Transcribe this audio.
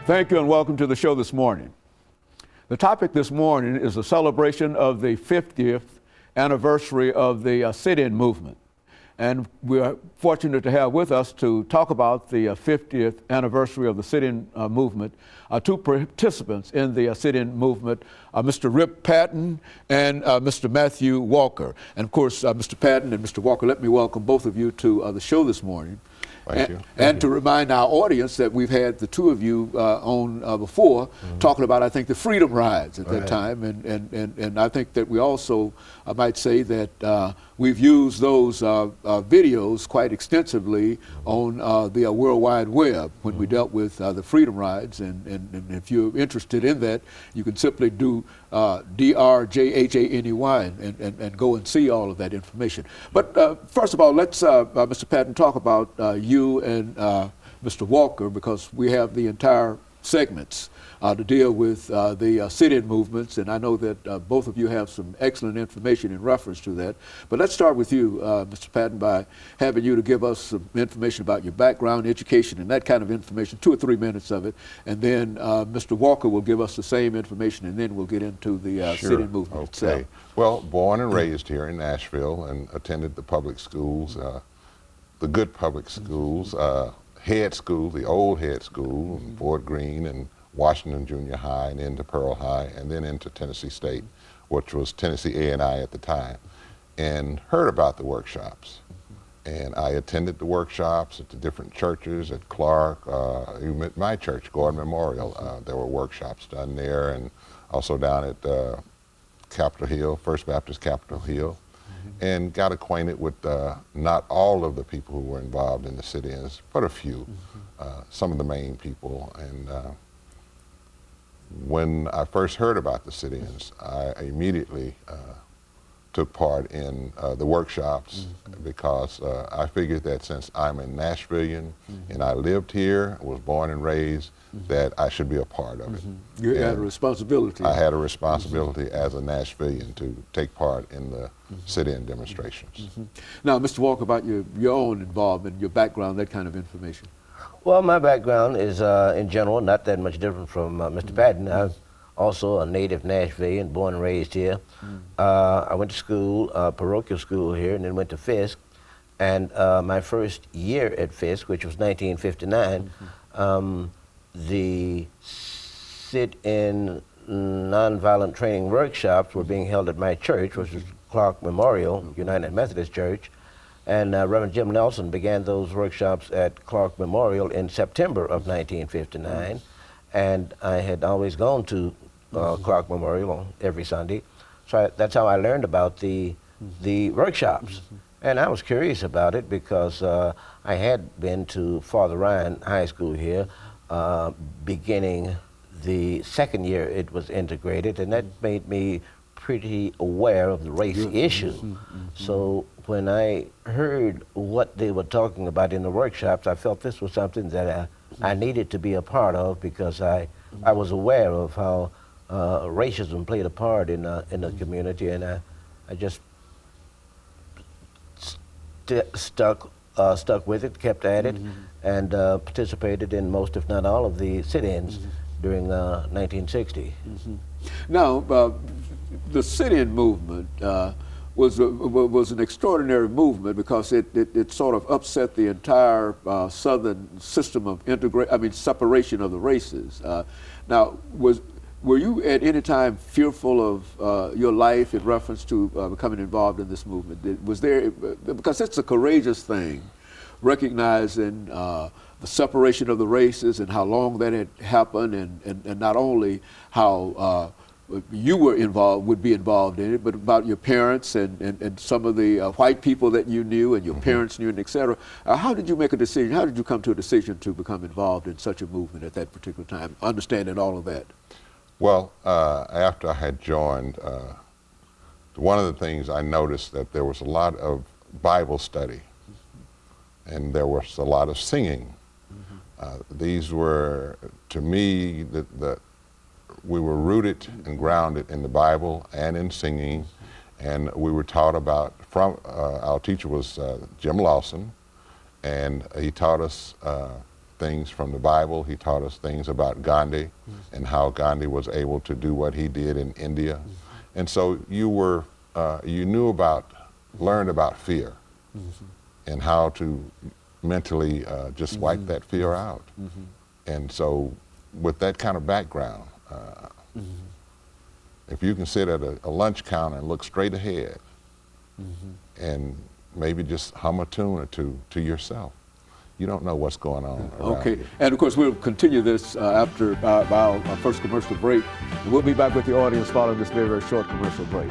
Thank you and welcome to the show this morning. The topic this morning is a celebration of the 50th anniversary of the sit-in movement. And we are fortunate to have with us to talk about the 50th anniversary of the sit-in movement, two participants in the sit-in movement, Mr. RPatton and Mr. MWalker. And of course, Mr. Patton and Mr. Walker, let me welcome both of you to the show this morning. Thank you. And to remind our audience that we've had the two of you on before, talking about, I think, the freedom rides at that time. And I think that we also, I might say that we've used those videos quite extensively on the World Wide Web when we dealt with the freedom rides. And if you're interested in that, you can simply do DRJHANEY and go and see all of that information. But first of all, let's, Mr. Patton, talk about you and Mr. Walker, because we have the entire segments to deal with the sit-in movements, and I know that both of you have some excellent information in reference to that. But let's start with you, Mr. Patton, by having you to give us some information about your background, education, and that kind of information, 2 or 3 minutes of it, and then Mr. Walker will give us the same information, and then we'll get into the sit-in movement itself. Well, born and raised here in Nashville and attended the public schools, the good public schools, head school, the old head school, Fort Greene and Washington Junior High, and into Pearl High, and then into Tennessee State, which was Tennessee A&I at the time, and heard about the workshops. And I attended the workshops at the different churches, at Clark, even at my church, Gordon Memorial. There were workshops done there, and also down at Capitol Hill, First Baptist Capitol Hill, and got acquainted with not all of the people who were involved in the sit-ins, but a few, some of the main people. And when I first heard about the sit-ins, I immediately took part in the workshops because I figured that since I'm a Nashvilleian and I lived here, was born and raised, that I should be a part of it. You had a responsibility. I had a responsibility as a Nashvilleian to take part in the sit-in demonstrations. Now, Mr. Walker, about your own involvement, your background, that kind of information. Well, my background is, in general, not that much different from Mr. Patton. I'm also a native Nashvilleian, born and raised here. I went to school, parochial school here, and then went to Fisk. And my first year at Fisk, which was 1959, the sit-in nonviolent training workshops were being held at my church, which was Clark Memorial United Methodist Church. And Reverend Jim Nelson began those workshops at Clark Memorial in September of 1959. And I had always gone to Clark Memorial on every Sunday. So that's how I learned about the workshops. And I was curious about it because I had been to Father Ryan High School here, beginning the second year it was integrated, and that made me pretty aware of the race issue. So when I heard what they were talking about in the workshops, I felt this was something that I needed to be a part of, because I was aware of how racism played a part in the community, and I just stuck with it, kept at it, and participated in most, if not all, of the sit-ins during 1960. Now, the sit-in movement was an extraordinary movement because it sort of upset the entire Southern system of separation of the races. Now, were you at any time fearful of your life in reference to becoming involved in this movement? Was there, because it's a courageous thing, recognizing the separation of the races and how long that had happened, and not only how you would be involved in it, but about your parents and some of the white people that you knew and your parents knew, and et cetera. How did you make a decision? How did you come to a decision to become involved in such a movement at that particular time, understanding all of that? Well, after I had joined, one of the things I noticed that there was a lot of Bible study, and there was a lot of singing. These were, to me, we were rooted and grounded in the Bible and in singing, and we were taught about, our teacher was Jim Lawson, and he taught us things from the Bible. He taught us things about Gandhi and how Gandhi was able to do what he did in India. And so you were, you knew about, learned about fear and how to mentally just wipe that fear out. And so with that kind of background, if you can sit at a lunch counter and look straight ahead and maybe just hum a tune or two to yourself, you don't know what's going on around Okay, you. and of course we'll continue this after our first commercial break. We'll be back with the audience following this very, very short commercial break.